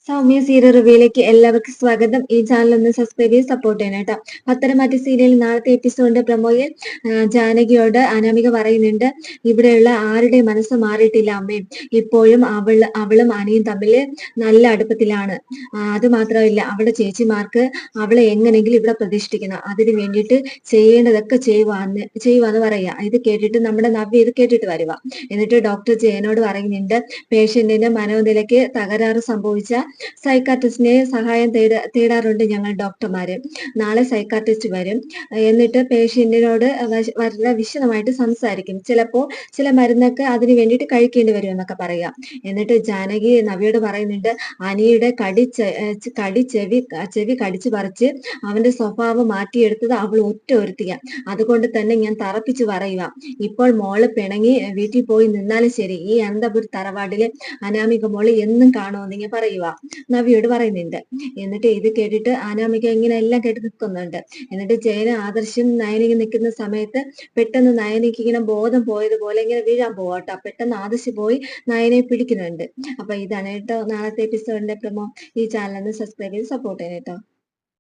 Soumya serial റിവ്യൂയിലേക്ക് എല്ലാവർക്കും സ്വാഗതം. ഈ ചാനൽ ഒന്ന് സബ്സ്ക്രൈബ് ചെയ്ത് സപ്പോർട്ട് ചെയ്യണം കേട്ടോ. പത്തരമാറ്റ് സീരിയൽ നാളത്തെ എപ്പിസോഡിന്റെ പ്രമോയിൽ ജാനകിയോട് അനാമിക പറയുന്നുണ്ട്, ഇവിടെയുള്ള ആരുടെയും മനസ്സ് മാറിയിട്ടില്ല അമ്മേ, ഇപ്പോഴും അവളും അനിയും തമ്മിൽ നല്ല അടുപ്പത്തിലാണ്. അത് മാത്രമല്ല, അവളുടെ ചേച്ചിമാർക്ക് അവളെ എങ്ങനെങ്കിലും ഇവിടെ പ്രതിഷ്ഠിക്കണം, അതിന് വേണ്ടിയിട്ട് ചെയ്യേണ്ടതൊക്കെ ചെയ്യുവാന്ന് പറയുക. ഇത് കേട്ടിട്ട് നമ്മുടെ നവ്യ ഇത് കേട്ടിട്ട് വരുക. എന്നിട്ട് ഡോക്ടർ ജയനോട് പറയുന്നുണ്ട്, പേഷ്യന്റിന് മനോനിലയ്ക്ക് തകരാറ് സംഭവിച്ച സൈക്കാട്രിസ്റ്റിനെ സഹായം തേടാറുണ്ട് ഞങ്ങൾ ഡോക്ടർമാര്. നാളെ സൈക്കാട്രിസ്റ്റ് വരും. എന്നിട്ട് പേഷ്യന്റിനോട് വളരെ വിശദമായിട്ട് സംസാരിക്കും. ചിലപ്പോൾ ചില മരുന്നൊക്കെ അതിന് വേണ്ടിയിട്ട് കഴിക്കേണ്ടി വരും എന്നൊക്കെ പറയാം. എന്നിട്ട് ജാനകി നവിയോട് പറയുന്നുണ്ട്, അനിയുടെ ചെവി കടിച്ചു പറിച്ച് അവന്റെ സ്വഭാവം മാറ്റിയെടുത്തത് അവൾ ഒറ്റ ഒരുത്തിയ. അതുകൊണ്ട് തന്നെ ഞാൻ തറപ്പിച്ച് പറയുക, ഇപ്പോൾ മോള് പിണങ്ങി വീട്ടിൽ പോയി നിന്നാലും ശരി, ഈ അനന്തപുരി തറവാടില് അനാമിക മോള് എന്നും കാണുമെന്ന് ഇങ്ങനെ പറയുക, നവിയോട് പറയുന്നുണ്ട്. എന്നിട്ട് ഇത് കേട്ടിട്ട് അനാമിക ഇങ്ങനെ എല്ലാം കേട്ട് നിൽക്കുന്നുണ്ട്. എന്നിട്ട് ജയന ആദർശം നയനിക്ക് നിൽക്കുന്ന സമയത്ത് പെട്ടെന്ന് നയനിക്ക് ഇങ്ങനെ ബോധം പോയതുപോലെ ഇങ്ങനെ വീഴാൻ പോവാട്ടോ. പെട്ടെന്ന് ആദർശ് പോയി നയനെ പിടിക്കുന്നുണ്ട്. അപ്പൊ ഇതാണ് കേട്ടോ നാളത്തെ എപ്പിസോഡിന്റെ പ്രമോ. ഈ ചാനൽ ഒന്ന് സബ്സ്ക്രൈബ് ചെയ്ത് സപ്പോർട്ട് ചെയ്യണം കേട്ടോ.